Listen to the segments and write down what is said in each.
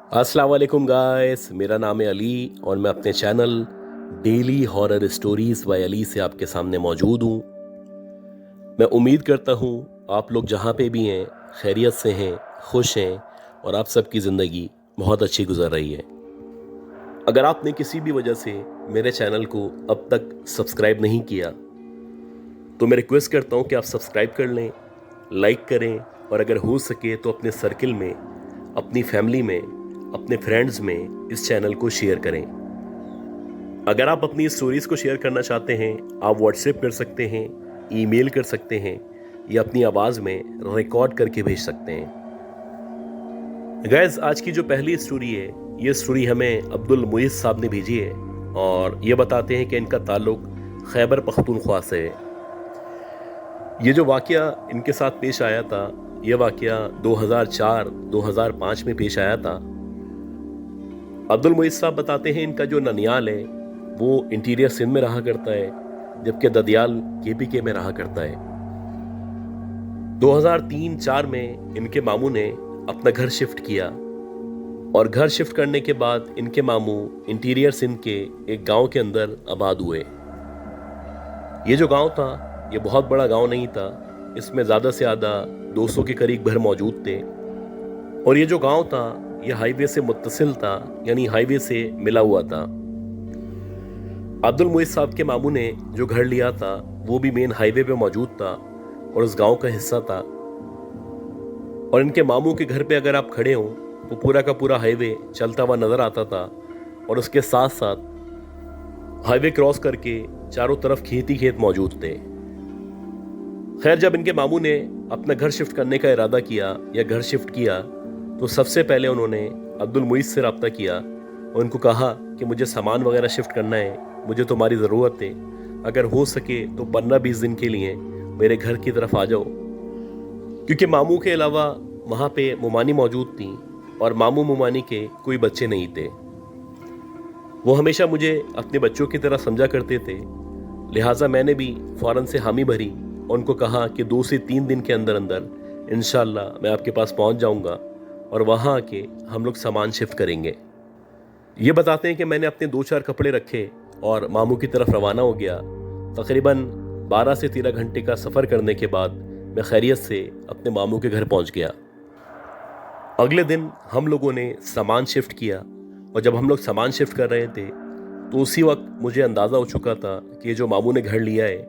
अस्सलाम वालेकुम गाइस, मेरा नाम है अली और मैं अपने channel daily horror stories by Ali से आपके सामने मौजूद हूँ। मैं उम्मीद करता हूँ आप लोग जहाँ पे भी हैं खैरियत से हैं, खुश हैं और आप सबकी ज़िंदगी बहुत अच्छी गुजर रही है। अगर आपने किसी भी वजह से मेरे चैनल को अब तक सब्सक्राइब नहीं किया तो मैं रिक्वेस्ट करता हूँ कि आप सब्सक्राइब कर लें, लाइक करें और अगर हो सके तो अपने सर्किल में, अपनी फैमिली में, अपने फ्रेंड्स में इस चैनल को शेयर करें। अगर आप अपनी स्टोरीज को शेयर करना चाहते हैं आप व्हाट्सएप कर सकते हैं, ईमेल कर सकते हैं या अपनी आवाज़ में रिकॉर्ड करके भेज सकते हैं। गैस, आज की जो पहली स्टोरी है ये स्टोरी हमें अब्दुल मुइज़ साहब ने भेजी है और ये बताते हैं कि इनका ताल्लुक खैबर पख्तूनख्वा से है। ये जो वाक़या इनके साथ पेश आया था ये वाक़या 2004-2005 में पेश आया था। अब्दुल मुइज़ साहब बताते हैं इनका जो ननियाल है वो इंटीरियर सिंध में रहा करता है जबकि ददियाल केपीके में रहा करता है। 2003-04 में इनके मामू ने अपना घर शिफ्ट किया और घर शिफ्ट करने के बाद इनके मामू इंटीरियर सिंध के एक गांव के अंदर आबाद हुए। ये जो गांव था ये बहुत बड़ा गांव नहीं था, इसमें ज़्यादा से ज़्यादा 200 के करीब घर मौजूद थे और ये जो गांव था ये हाईवे से मुत्तसिल था, यानी हाईवे से मिला हुआ था। अब्दुल मुइज़ साहब के मामू ने जो घर लिया था वो भी मेन हाईवे पे मौजूद था और उस गांव का हिस्सा था। और इनके मामू के घर पे अगर आप खड़े हो तो पूरा का पूरा हाईवे चलता हुआ नज़र आता था और उसके साथ साथ हाईवे क्रॉस करके चारों तरफ खेत ही खेत मौजूद थे। खैर, जब इनके मामू ने अपना घर शिफ्ट करने का इरादा किया या घर शिफ्ट किया तो सबसे पहले उन्होंने अब्दुल मुइज़ से रब्ता किया और उनको कहा कि मुझे सामान वगैरह शिफ्ट करना है, मुझे तुम्हारी ज़रूरत है, अगर हो सके तो 15-20 दिन के लिए मेरे घर की तरफ आ जाओ। क्योंकि मामू के अलावा वहाँ पे मुमानी मौजूद थी और मामू मुमानी के कोई बच्चे नहीं थे। वो हमेशा मुझे अपने बच्चों की तरह समझा करते थे, लिहाजा मैंने भी फ़ौरन से हामी भरी और उनको कहा कि 2 से 3 दिन के अंदर अंदर इंशाल्लाह मैं आपके पास पहुँच जाऊँगा और वहाँ आके हम लोग सामान शिफ्ट करेंगे। ये बताते हैं कि मैंने अपने 2-4 कपड़े रखे और मामू की तरफ रवाना हो गया। तकरीबन 12 से 13 घंटे का सफ़र करने के बाद मैं खैरियत से अपने मामू के घर पहुँच गया। अगले दिन हम लोगों ने सामान शिफ्ट किया और जब हम लोग सामान शिफ्ट कर रहे थे तो उसी वक्त मुझे अंदाज़ा हो चुका था कि जो मामू ने घर लिया है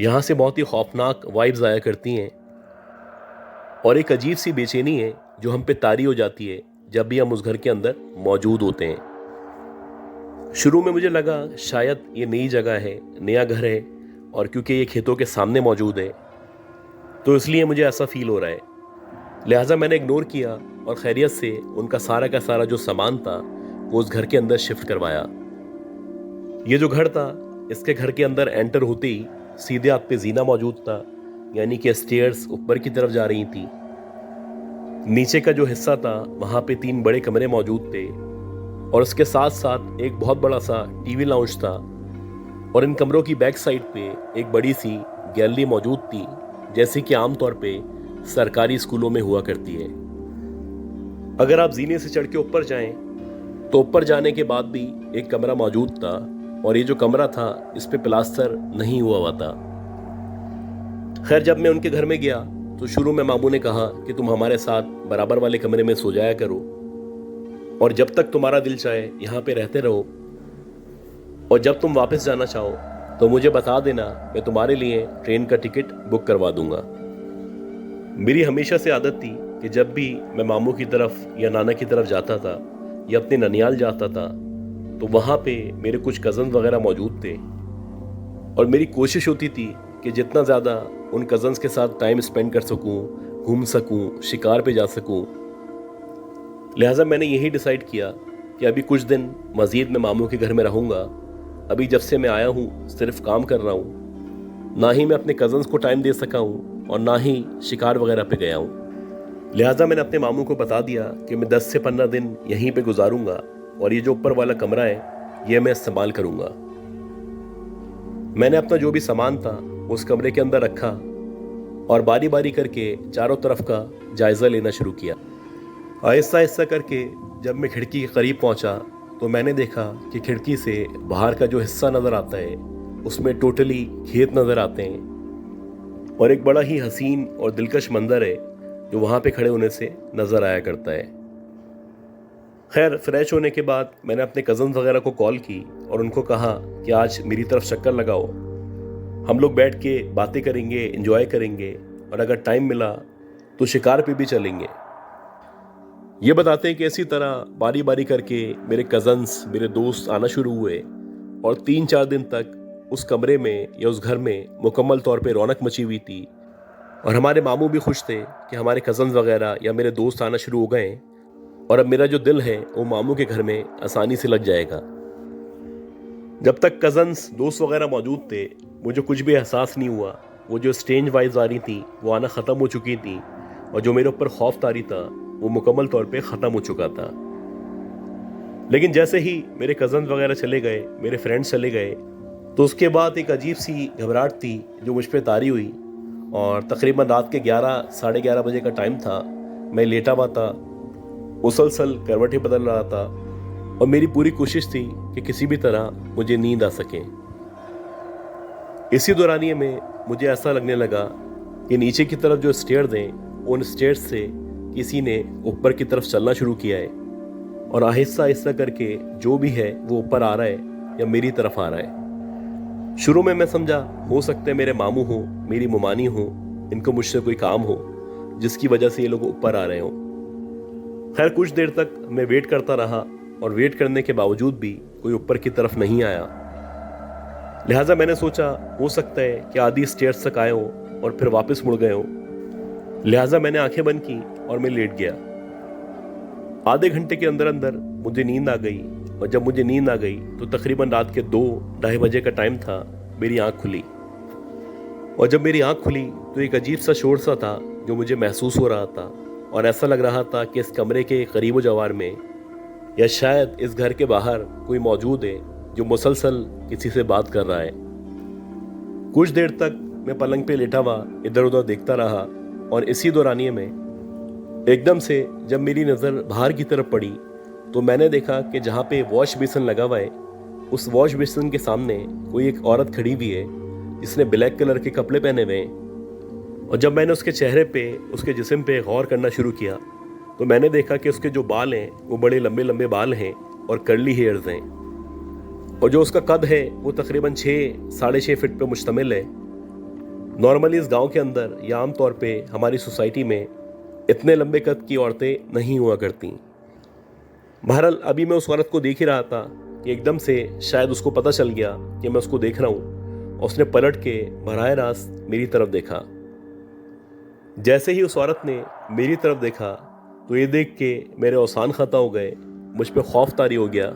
यहाँ से बहुत ही खौफनाक वाइब्स आया करती हैं और एक अजीब सी बेचैनी है जो हम पे तारी हो जाती है जब भी हम उस घर के अंदर मौजूद होते हैं। शुरू में मुझे लगा शायद ये नई जगह है, नया घर है और क्योंकि ये खेतों के सामने मौजूद है तो इसलिए मुझे ऐसा फील हो रहा है। लिहाजा मैंने इग्नोर किया और खैरियत से उनका सारा का सारा जो सामान था वो उस घर के अंदर शिफ्ट करवाया। ये जो घर था इसके घर के अंदर एंटर होते ही सीधे आप पे जीना मौजूद था, यानी कि स्टेयर्स ऊपर की तरफ जा रही थी। नीचे का जो हिस्सा था वहाँ पे 3 बड़े कमरे मौजूद थे और उसके साथ साथ एक बहुत बड़ा सा टीवी लाउंज था और इन कमरों की बैक साइड पे एक बड़ी सी गैलरी मौजूद थी, जैसे कि आमतौर पे सरकारी स्कूलों में हुआ करती है। अगर आप जीने से चढ़ के ऊपर जाएं तो ऊपर जाने के बाद भी एक कमरा मौजूद था और ये जो कमरा था इस पे प्लास्टर नहीं हुआ हुआ था। खैर, जब मैं उनके घर में गया तो शुरू में मामू ने कहा कि तुम हमारे साथ बराबर वाले कमरे में सो जाया करो और जब तक तुम्हारा दिल चाहे यहाँ पे रहते रहो और जब तुम वापस जाना चाहो तो मुझे बता देना, मैं तुम्हारे लिए ट्रेन का टिकट बुक करवा दूंगा। मेरी हमेशा से आदत थी कि जब भी मैं मामू की तरफ या नाना की तरफ जाता था या अपने ननियाल जाता था तो वहाँ पे मेरे कुछ कज़न वगैरह मौजूद थे और मेरी कोशिश होती थी कि जितना ज़्यादा उन कज़न्स के साथ टाइम स्पेंड कर सकूं, घूम सकूं, शिकार पे जा सकूं। लिहाजा मैंने यही डिसाइड किया कि अभी कुछ दिन मज़ीद मैं मामू के घर में रहूँगा। अभी जब से मैं आया हूँ सिर्फ काम कर रहा हूँ, ना ही मैं अपने कज़न्स को टाइम दे सका हूँ और ना ही शिकार वगैरह पे गया हूँ। लिहाजा मैंने अपने मामू को बता दिया कि मैं 10 से 15 दिन यहीं पे गुजारूंगा और ये जो ऊपर वाला कमरा है ये मैं इस्तेमाल करूंगा। मैंने अपना जो भी सामान था उस कमरे के अंदर रखा और बारी बारी करके चारों तरफ का जायज़ा लेना शुरू किया। आहिस्ता आहिस्ता करके जब मैं खिड़की के करीब पहुंचा तो मैंने देखा कि खिड़की से बाहर का जो हिस्सा नज़र आता है उसमें टोटली खेत नज़र आते हैं और एक बड़ा ही हसीन और दिलकश मंजर है जो वहाँ पे खड़े होने से नज़र आया करता है। खैर, फ्रेश होने के बाद मैंने अपने कज़न्स वगैरह को कॉल की और उनको कहा कि आज मेरी तरफ चक्कर लगाओ, हम लोग बैठ के बातें करेंगे, एंजॉय करेंगे और अगर टाइम मिला तो शिकार पे भी चलेंगे। ये बताते हैं कि इसी तरह बारी बारी करके मेरे कज़न्स, मेरे दोस्त आना शुरू हुए और 3-4 दिन तक उस कमरे में या उस घर में मुकम्मल तौर पे रौनक मची हुई थी और हमारे मामू भी खुश थे कि हमारे कज़न्स वगैरह या मेरे दोस्त आना शुरू हो गए और अब मेरा जो दिल है वो मामू के घर में आसानी से लग जाएगा। जब तक कज़न्स, दोस्त वगैरह मौजूद थे मुझे कुछ भी एहसास नहीं हुआ। वो जो स्ट्रेंज वाइब्स आ रही थी वो आना ख़त्म हो चुकी थी और जो मेरे ऊपर खौफ तारी था वो मुकम्मल तौर पे ख़त्म हो चुका था। लेकिन जैसे ही मेरे कज़न्स वगैरह चले गए, मेरे फ्रेंड्स चले गए, तो उसके बाद एक अजीब सी घबराहट थी जो मुझ पर तारी हुई और तकरीबन रात के 11, साढ़े 11 बजे का टाइम था। मैं लेटा हुआ था, मुसलसल करवटें बदल रहा था और मेरी पूरी कोशिश थी कि किसी भी तरह मुझे नींद आ सके। इसी दौरानिए में मुझे ऐसा लगने लगा कि नीचे की तरफ जो स्टेयर्स हैं उन स्टेयर्स से किसी ने ऊपर की तरफ चलना शुरू किया है और आहिस्ता आहिस्ता करके जो भी है वो ऊपर आ रहा है या मेरी तरफ आ रहा है। शुरू में मैं समझा हो सकता है मेरे मामू हो, मेरी मुमानी हो, इनको मुझसे कोई काम हो जिसकी वजह से ये लोग ऊपर आ रहे हों। खैर, कुछ देर तक मैं वेट करता रहा और वेट करने के बावजूद भी कोई ऊपर की तरफ नहीं आया। लिहाजा मैंने सोचा हो सकता है कि आधी स्टेयर्स तक आए हों और फिर वापस मुड़ गए हों। लिहाजा मैंने आंखें बंद की और मैं लेट गया। आधे घंटे के अंदर अंदर मुझे नींद आ गई और जब मुझे नींद आ गई तो तकरीबन रात के 2-2:30 बजे का टाइम था। मेरी आंख खुली और जब मेरी आंख खुली तो एक अजीब सा शोर सा था जो मुझे महसूस हो रहा था और ऐसा लग रहा था कि इस कमरे के करीब जवार में या शायद इस घर के बाहर कोई मौजूद है जो मुसलसल किसी से बात कर रहा है। कुछ देर तक मैं पलंग पे लेटा हुआ इधर उधर देखता रहा और इसी दौरानिए में एकदम से जब मेरी नज़र बाहर की तरफ पड़ी तो मैंने देखा कि जहाँ पे वॉश बेसिन लगा हुआ है उस वॉश बेसिन के सामने कोई एक औरत खड़ी हुई है जिसने ब्लैक कलर के कपड़े पहने हुए हैं। और जब मैंने उसके चेहरे पे, उसके जिस्म पे गौर करना शुरू किया तो मैंने देखा कि उसके जो बाल हैं वो बड़े लंबे लंबे बाल हैं और कर्ली हेयर्स हैं और जो उसका कद है वो तकरीबन 6-6.5 फीट पे मुश्तमिल है। नॉर्मली इस गांव के अंदर या आम तौर पे हमारी सोसाइटी में इतने लंबे कद की औरतें नहीं हुआ करती। बहरहाल अभी मैं उस औरत को देख ही रहा था कि एकदम से शायद उसको पता चल गया कि मैं उसको देख रहा हूँ और उसने पलट के बराह रास्त मेरी तरफ देखा। जैसे ही उस औरत ने मेरी तरफ देखा तो ये देख के मेरे औसान खता हो गए, मुझ पर खौफ तारी हो गया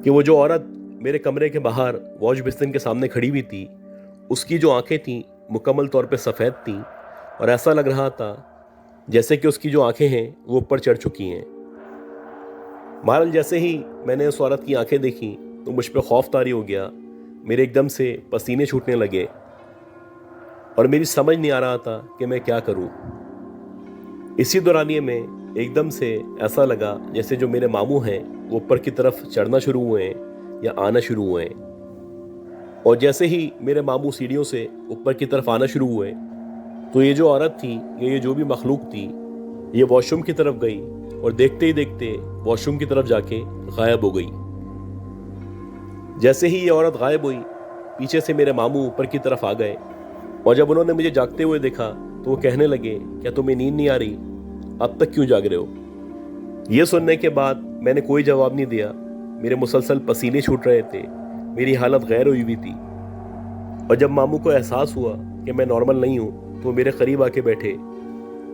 कि वो जो औरत मेरे कमरे के बाहर वॉश बेसिन के सामने खड़ी हुई थी उसकी जो आंखें थीं मुकम्मल तौर पे सफ़ेद थीं और ऐसा लग रहा था जैसे कि उसकी जो आंखें हैं वो ऊपर चढ़ चुकी हैं। बहरहाल जैसे ही मैंने उस औरत की आंखें देखी तो मुझ पर खौफ तारी हो गया, मेरे एकदम से पसीने छूटने लगे और मेरी समझ नहीं आ रहा था कि मैं क्या करूं। इसी दौरानिए में एकदम से ऐसा लगा जैसे जो मेरे मामू हैं वो ऊपर की तरफ चढ़ना शुरू हुए हैं या आना शुरू हुए हैं और जैसे ही मेरे मामू सीढ़ियों से ऊपर की तरफ आना शुरू हुए तो ये जो औरत थी, ये जो भी मखलूक थी, ये वॉशरूम की तरफ गई और देखते ही देखते वॉशरूम की तरफ जाके गायब हो गई। जैसे ही ये औरत गायब हुई पीछे से मेरे मामू ऊपर की तरफ आ गए और जब उन्होंने मुझे जागते हुए देखा तो वो कहने लगे, क्या तुम्हें नींद नहीं आ रही? अब तक क्यों जाग रहे हो? ये सुनने के बाद मैंने कोई जवाब नहीं दिया। मेरे मुसलसल पसीने छूट रहे थे, मेरी हालत गैर हुई थी और जब मामू को एहसास हुआ कि मैं नॉर्मल नहीं हूँ तो मेरे करीब आके बैठे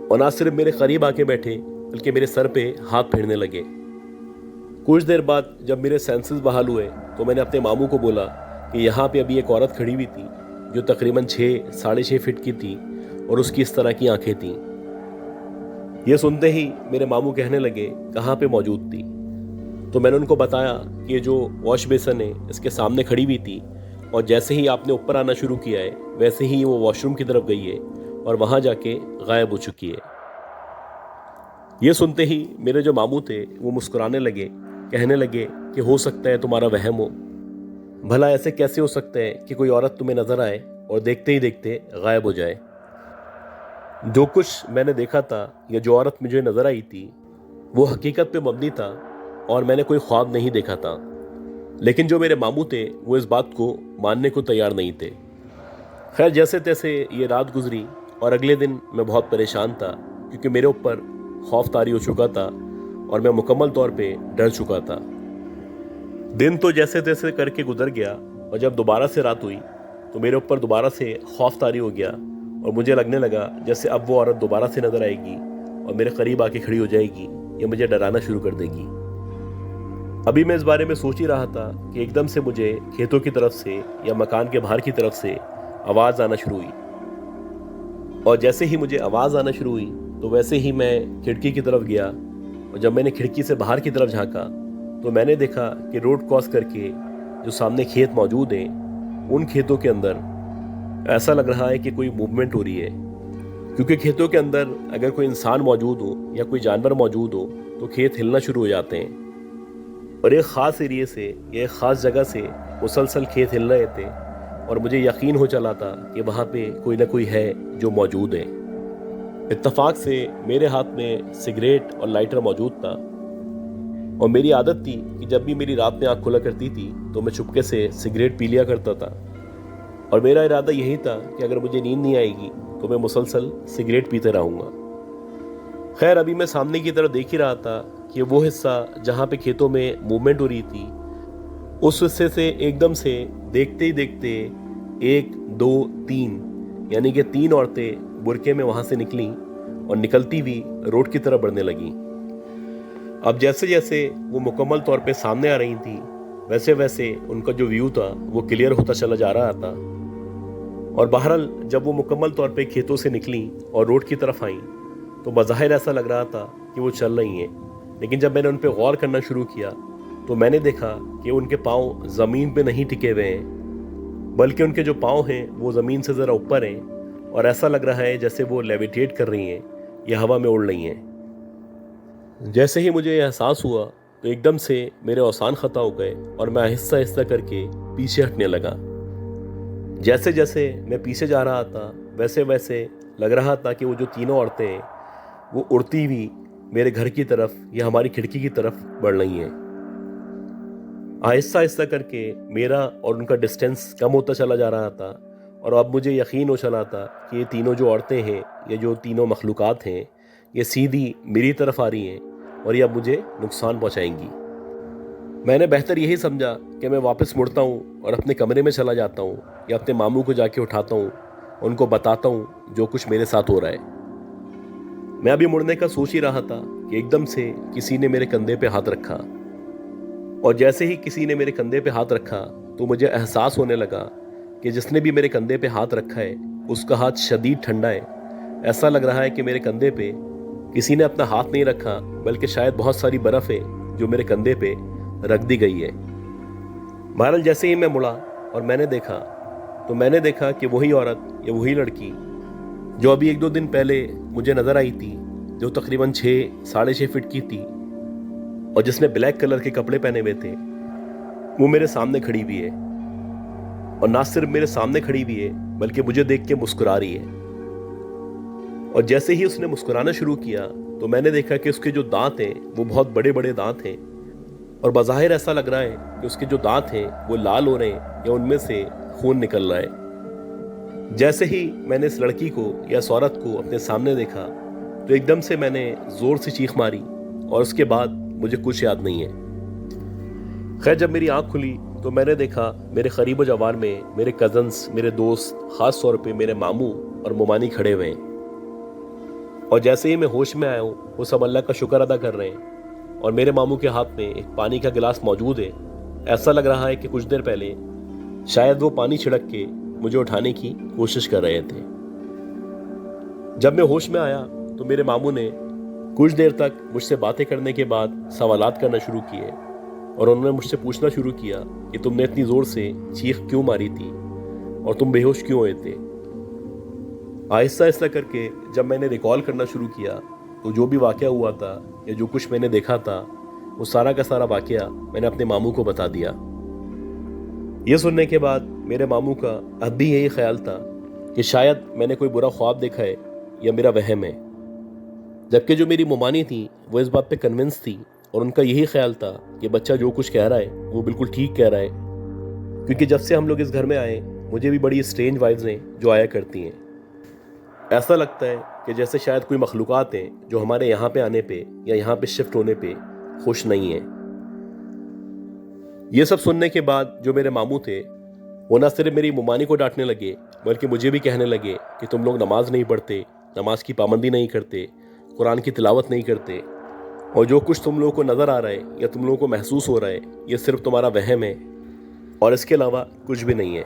और ना सिर्फ मेरे करीब आके बैठे बल्कि मेरे सर पे हाथ फेरने लगे। कुछ देर बाद जब मेरे सेंसेस बहाल हुए तो मैंने अपने मामू को बोला कि यहाँ पे अभी एक औरत खड़ी हुई थी जो तकरीबन 6-6.5 फीट की थी और उसकी इस तरह की आंखें थीं। ये सुनते ही मेरे मामू कहने लगे, कहाँ पे मौजूद थी? तो मैंने उनको बताया कि ये जो वॉश बेसन है इसके सामने खड़ी हुई थी और जैसे ही आपने ऊपर आना शुरू किया है वैसे ही वो वॉशरूम की तरफ गई है और वहाँ जाके गायब हो चुकी है। ये सुनते ही मेरे जो मामू थे वो मुस्कुराने लगे, कहने लगे कि हो सकता है तुम्हारा वहम हो। भला ऐसे कैसे हो सकता है कि कोई औरत तुम्हें नजर आए और देखते ही देखते गायब हो जाए। जो कुछ मैंने देखा था या जो औरत मुझे नजर आई थी वो हकीकत पे मबनी था और मैंने कोई ख्वाब नहीं देखा था। लेकिन जो मेरे मामू थे वो इस बात को मानने को तैयार नहीं थे। खैर जैसे तैसे ये रात गुजरी और अगले दिन मैं बहुत परेशान था क्योंकि मेरे ऊपर खौफ तारी हो चुका था और मैं मुकम्मल तौर पे डर चुका था। दिन तो जैसे तैसे करके गुजर गया और जब दोबारा से रात हुई तो मेरे ऊपर दोबारा से खौफ तारी हो गया और मुझे लगने लगा जैसे अब वो औरत दोबारा से नजर आएगी और मेरे करीब आके खड़ी हो जाएगी या मुझे डराना शुरू कर देगी। अभी मैं इस बारे में सोच ही रहा था कि एकदम से मुझे खेतों की तरफ से या मकान के बाहर की तरफ से आवाज़ आना शुरू हुई और जैसे ही मुझे आवाज़ आना शुरू हुई तो वैसे ही मैं खिड़की की तरफ गया और जब मैंने खिड़की से बाहर की तरफ झांका तो मैंने देखा कि रोड क्रॉस करके जो सामने खेत मौजूद हैं उन खेतों के अंदर ऐसा लग रहा है कि कोई मूवमेंट हो रही है, क्योंकि खेतों के अंदर अगर कोई इंसान मौजूद हो या कोई जानवर मौजूद हो तो खेत हिलना शुरू हो जाते हैं और एक ख़ास एरिए से या एक ख़ास जगह से मुसलसल खेत हिल रहे थे और मुझे यकीन हो चला था कि वहाँ पे कोई ना कोई है जो मौजूद है। इत्तेफाक से मेरे हाथ में सिगरेट और लाइटर मौजूद था और मेरी आदत थी कि जब भी मेरी रात में आँख खुला करती थी तो मैं चुपके से सिगरेट पी लिया करता था और मेरा इरादा यही था कि अगर मुझे नींद नहीं आएगी तो मैं मुसलसल सिगरेट पीते रहूँगा। खैर अभी मैं सामने की तरफ देख ही रहा था कि वो हिस्सा जहाँ पे खेतों में मूवमेंट हो रही थी उस हिस्से से एकदम से देखते ही देखते 1 2 3 यानी कि 3 औरतें बुरके में वहाँ से निकली और निकलती हुई रोड की तरफ बढ़ने लगीं। अब जैसे जैसे वो मुकम्मल तौर पे सामने आ रही थी वैसे वैसे उनका जो व्यू था वो क्लियर होता चला जा रहा था और बहरहाल जब वो मुकम्मल तौर पे खेतों से निकली और रोड की तरफ आईं तो बज़ाहिर ऐसा लग रहा था कि वो चल रही हैं, लेकिन जब मैंने उन पर गौर करना शुरू किया तो मैंने देखा कि उनके पाँव ज़मीन पे नहीं टिके हुए हैं बल्कि उनके जो पाँव हैं वो ज़मीन से ज़रा ऊपर हैं और ऐसा लग रहा है जैसे वो लेविटेट कर रही हैं या हवा में उड़ रही हैं। जैसे ही मुझे एहसास हुआ तो एकदम से मेरे औसान ख़ता हो गए और मैं आहिस्ता आहिस्ता करके पीछे हटने लगा। जैसे जैसे मैं पीछे जा रहा था वैसे वैसे लग रहा था कि वो जो तीनों औरतें हैं वो उड़ती हुई मेरे घर की तरफ या हमारी खिड़की की तरफ बढ़ रही हैं। आहिस्ता आहिस्ता करके मेरा और उनका डिस्टेंस कम होता चला जा रहा था और अब मुझे यकीन हो चला था कि ये तीनों जो औरतें हैं ये जो तीनों मखलूक़ात हैं ये सीधी मेरी तरफ आ रही हैं और ये अब मुझे नुकसान पहुंचाएंगी। मैंने बेहतर यही समझा कि मैं वापस मुड़ता हूँ और अपने कमरे में चला जाता हूँ या अपने मामू को जाके उठाता हूँ, उनको बताता हूँ जो कुछ मेरे साथ हो रहा है। मैं अभी मुड़ने का सोच ही रहा था कि एकदम से किसी ने मेरे कंधे पे हाथ रखा और जैसे ही किसी ने मेरे कंधे पे हाथ रखा तो मुझे एहसास होने लगा कि जिसने भी मेरे कंधे पे हाथ रखा है उसका हाथ शदीद ठंडा है। ऐसा लग रहा है कि मेरे कंधे पे किसी ने अपना हाथ नहीं रखा बल्कि शायद बहुत सारी बर्फ़ है जो मेरे कंधे पे रख दी गई है। बहरहाल जैसे ही मैं मुड़ा और मैंने देखा कि वही औरत या वही लड़की जो अभी 1-2 दिन पहले मुझे नज़र आई थी, जो तकरीबन 6-6.5 फीट की थी और जिसने ब्लैक कलर के कपड़े पहने हुए थे, वो मेरे सामने खड़ी हुई है और ना सिर्फ मेरे सामने खड़ी हुई है बल्कि मुझे देख के मुस्कुरा रही है। और जैसे ही उसने मुस्कुराना शुरू किया तो मैंने देखा कि उसके जो दांत हैं वो बहुत बड़े बड़े दांत हैं और बज़ाहिर ऐसा लग रहा है कि उसके जो दांत हैं वो लाल हो रहे हैं या उनमें से खून निकल रहा है। जैसे ही मैंने इस लड़की को या इस औरत को अपने सामने देखा तो एकदम से मैंने ज़ोर से चीख मारी और उसके बाद मुझे कुछ याद नहीं है। खैर जब मेरी आँख खुली तो मैंने देखा मेरे करीब जवार में मेरे कज़न्स, मेरे दोस्त, ख़ास तौर पे मेरे मामू और मोमानी खड़े हुए हैं और जैसे ही मैं होश में आया हूँ वो सब अल्लाह का शुक्र अदा कर रहे हैं और मेरे मामू के हाथ में एक पानी का गिलास मौजूद है। ऐसा लग रहा है कि कुछ देर पहले शायद वो पानी छिड़क के मुझे उठाने की कोशिश कर रहे थे। जब मैं होश में आया तो मेरे मामू ने कुछ देर तक मुझसे बातें करने के बाद सवालात करना शुरू किए और उन्होंने मुझसे पूछना शुरू किया कि तुमने इतनी ज़ोर से चीख क्यों मारी थी और तुम बेहोश क्यों हुए थे। आहिस्ता आहिस्ता करके जब मैंने रिकॉल करना शुरू किया तो जो भी वाक़या हुआ था या जो कुछ मैंने देखा था वो सारा का सारा वाक़या मैंने अपने मामू को बता दिया। ये सुनने के बाद मेरे मामू का अब भी यही ख्याल था कि शायद मैंने कोई बुरा ख्वाब देखा है या मेरा वहम है, जबकि जो मेरी मुमानी थी वो इस बात पे कन्विंस थी और उनका यही ख्याल था कि बच्चा जो कुछ कह रहा है वो बिल्कुल ठीक कह रहा है, क्योंकि जब से हम लोग इस घर में आए मुझे भी बड़ी स्ट्रेंज वाइब्स हैं जो आया करती हैं। ऐसा लगता है कि जैसे शायद कोई मखलूक़ात हैं जो हमारे यहाँ पे आने पे या यहाँ पे शिफ्ट होने पे खुश नहीं हैं। ये सब सुनने के बाद जो मेरे मामू थे वो ना सिर्फ मेरी मुमानी को डांटने लगे बल्कि मुझे भी कहने लगे कि तुम लोग नमाज नहीं पढ़ते, नमाज की पाबंदी नहीं करते, कुरान की तिलावत नहीं करते, और जो कुछ तुम लोगों को नज़र आ रहा है या तुम लोगों को महसूस हो रहा है ये सिर्फ तुम्हारा वहम है और इसके अलावा कुछ भी नहीं है।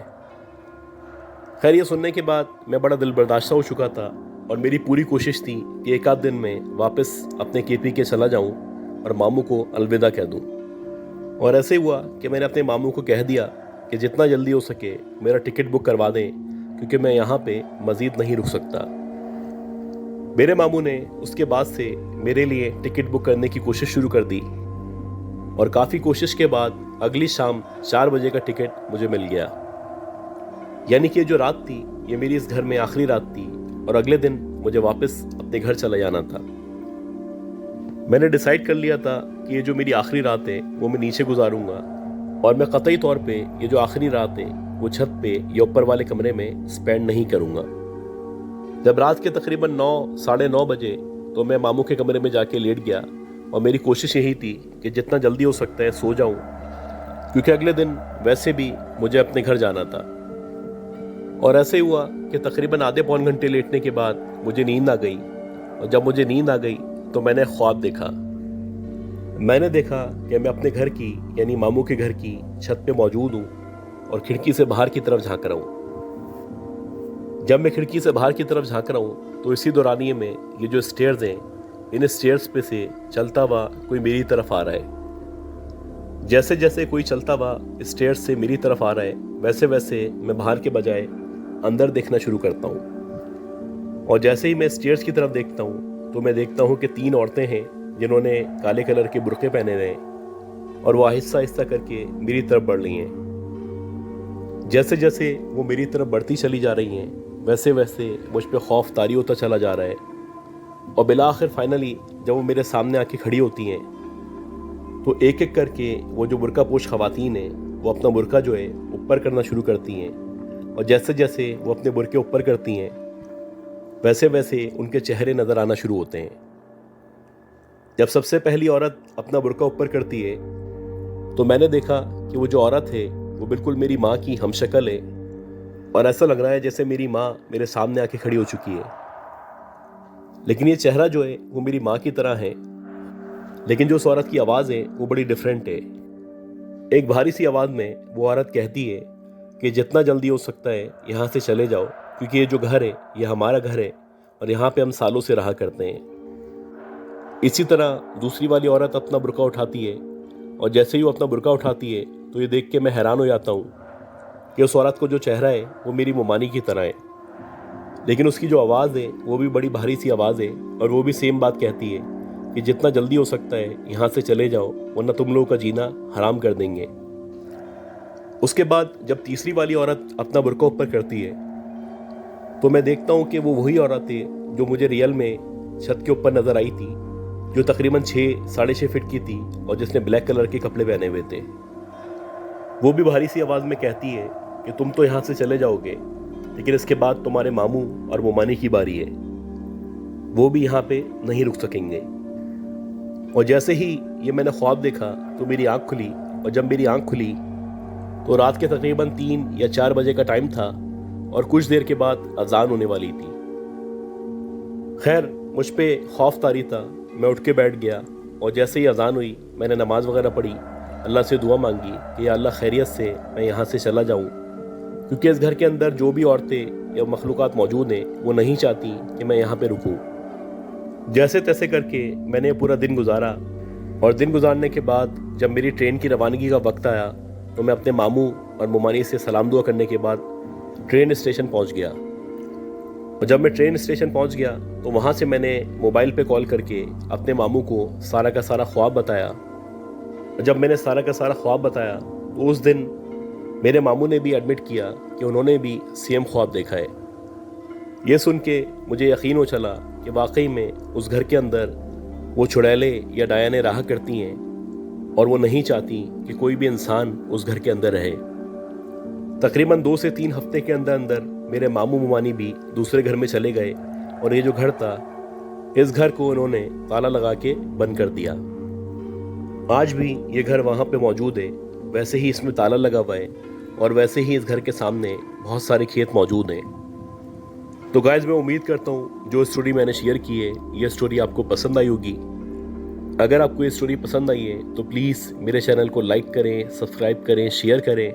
खैर, ये सुनने के बाद मैं बड़ा दिल बर्दाश्त हो चुका था और मेरी पूरी कोशिश थी कि एक आध दिन में वापस अपने केपी के चला जाऊं और मामू को अलविदा कह दूं। और ऐसे हुआ कि मैंने अपने मामू को कह दिया कि जितना जल्दी हो सके मेरा टिकट बुक करवा दें, क्योंकि मैं यहाँ पे मज़ीद नहीं रुक सकता। मेरे मामू ने उसके बाद से मेरे लिए टिकट बुक करने की कोशिश शुरू कर दी और काफ़ी कोशिश के बाद अगली शाम 4 बजे का टिकट मुझे मिल गया। यानी कि जो रात थी ये मेरी इस घर में आखिरी रात थी और अगले दिन मुझे वापस अपने घर चला जाना था। मैंने डिसाइड कर लिया था कि ये जो मेरी आखिरी रात है वो मैं नीचे गुजारूंगा और मैं कतई तौर पे ये जो आखिरी रात है वो छत पे या ऊपर वाले कमरे में स्पेंड नहीं करूंगा। जब रात के तकरीबन 9 साढ़े 9 बजे तो मैं मामू के कमरे में जाके लेट गया और मेरी कोशिश यही थी कि जितना जल्दी हो सकता है सो जाऊं, क्योंकि अगले दिन वैसे भी मुझे अपने घर जाना था। और ऐसे हुआ कि तकरीबन आधे पौन घंटे लेटने के बाद मुझे नींद आ गई और जब मुझे नींद आ गई तो मैंने ख्वाब देखा। मैंने देखा कि मैं अपने घर की यानी मामू के घर की छत पे मौजूद हूँ और खिड़की से बाहर की तरफ झांक रहा हूँ। जब मैं खिड़की से बाहर की तरफ झांक रहा हूँ तो इसी दौरानिये में ये जो स्टेयर्स हैं इन स्टेयर्स पे से चलता हुआ कोई मेरी तरफ आ रहा है। जैसे जैसे कोई चलता हुआ स्टेयर्स से मेरी तरफ आ रहा है वैसे वैसे मैं बाहर के बजाय अंदर देखना शुरू करता हूँ। और जैसे ही मैं स्टेयर्स की तरफ देखता हूँ तो मैं देखता हूँ कि 3 औरतें हैं जिन्होंने काले कलर के बुर्के पहने हुए हैं और वो आहिस्ता आहिस्ता करके मेरी तरफ बढ़ रही हैं। जैसे जैसे वो मेरी तरफ बढ़ती चली जा रही हैं वैसे वैसे मुझ पर खौफ तारी होता चला जा रहा है और बिला आखिर फाइनली जब वो मेरे सामने आके खड़ी होती हैं तो एक एक करके वो जो बुर्का पोश ख़वातीन हैं वो अपना बुर्का जो है ऊपर करना शुरू करती हैं और जैसे जैसे वो अपने बुर्के ऊपर करती हैं वैसे वैसे उनके चेहरे नज़र आना शुरू होते हैं। जब सबसे पहली औरत अपना बुर्का ऊपर करती है तो मैंने देखा कि वो जो औरत है वो बिल्कुल मेरी माँ की हमशक्ल है और ऐसा लग रहा है जैसे मेरी माँ मेरे सामने आके खड़ी हो चुकी है। लेकिन ये चेहरा जो है वो मेरी माँ की तरह है, लेकिन जो उस औरत की आवाज़ है वो बड़ी डिफरेंट है। एक भारी सी आवाज़ में वो औरत कहती है कि जितना जल्दी हो सकता है यहाँ से चले जाओ, क्योंकि ये जो घर है ये हमारा घर है और यहाँ पे हम सालों से रहा करते हैं। इसी तरह दूसरी वाली औरत अपना बुर्का उठाती है और जैसे ही वो अपना बुर्का उठाती है तो ये देख के मैं हैरान हो जाता हूँ कि उस औरत को जो चेहरा है वो मेरी मुमानी की तरह है, लेकिन उसकी जो आवाज़ है वो भी बड़ी भारी सी आवाज़ है और वो भी सेम बात कहती है कि जितना जल्दी हो सकता है यहाँ से चले जाओ वरना तुम लोगों का जीना हराम कर देंगे। उसके बाद जब तीसरी वाली औरत अपना बुर्का ऊपर करती है तो मैं देखता हूँ कि वो वही औरत है जो मुझे रियल में छत के ऊपर नज़र आई थी, जो तकरीबन 6 साढ़े 6 फीट की थी और जिसने ब्लैक कलर के कपड़े पहने हुए थे। वो भी भारी सी आवाज़ में कहती है कि तुम तो यहाँ से चले जाओगे, लेकिन इसके बाद तुम्हारे मामू और मुमानी की बारी है, वो भी यहाँ पे नहीं रुक सकेंगे। और जैसे ही ये मैंने ख्वाब देखा तो मेरी आँख खुली और जब मेरी आँख खुली तो रात के तकरीबन 3 या 4 बजे का टाइम था और कुछ देर के बाद अजान होने वाली थी। खैर, मुझ पे खौफ तारी था, मैं उठ के बैठ गया और जैसे ही अजान हुई मैंने नमाज़ वगैरह पढ़ी, अल्लाह से दुआ मांगी कि या अल्लाह खैरियत से मैं यहाँ से चला जाऊँ, क्योंकि इस घर के अंदर जो भी औरतें या मखलूक़ात मौजूद हैं वो नहीं चाहती कि मैं यहाँ पे रुकूँ। जैसे तैसे करके मैंने पूरा दिन गुजारा और दिन गुजारने के बाद जब मेरी ट्रेन की रवानगी का वक्त आया तो मैं अपने मामू और मुमानी से सलाम दुआ करने के बाद ट्रेन स्टेशन पहुंच गया। اور جب میں ٹرین اسٹیشن پہنچ گیا تو وہاں سے میں نے موبائل پہ کال کر کے اپنے ماموں کو سارا کا سارا خواب بتایا. اور جب میں نے سارا کا سارا خواب بتایا تو اس دن میرے ماموں نے بھی ایڈمٹ کیا کہ انہوں نے بھی سیم خواب دیکھا ہے. یہ سن کے مجھے یقین ہو چلا کہ واقعی میں اس گھر کے اندر وہ چڑیلیں یا ڈایانیں رہا کرتی ہیں اور وہ نہیں چاہتی کہ کوئی بھی انسان اس گھر کے اندر رہے. تقریباً 2 سے 3 ہفتے کے اندر اندر میرے ماموں ممانی بھی دوسرے گھر میں چلے گئے اور یہ جو گھر تھا اس گھر کو انہوں نے تالا لگا کے بند کر دیا. آج بھی یہ گھر وہاں پہ موجود ہے، ویسے ہی اس میں تالا لگا ہوا ہے اور ویسے ہی اس گھر کے سامنے بہت سارے کھیت موجود ہیں. تو گائز میں امید کرتا ہوں جو اسٹوری میں نے شیئر کی ہے یہ اسٹوری آپ کو پسند آئی ہوگی. اگر آپ کو یہ اسٹوری پسند آئی ہے تو پلیز میرے چینل کو لائک کریں، سبسکرائب کریں، شیئر کریں.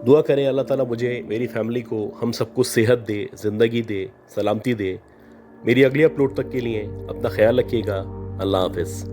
دعا کریں اللہ تعالیٰ مجھے، میری فیملی کو، ہم سب کو صحت دے، زندگی دے، سلامتی دے. میری اگلی اپلوڈ تک کے لیے اپنا خیال رکھیے گا. اللہ حافظ.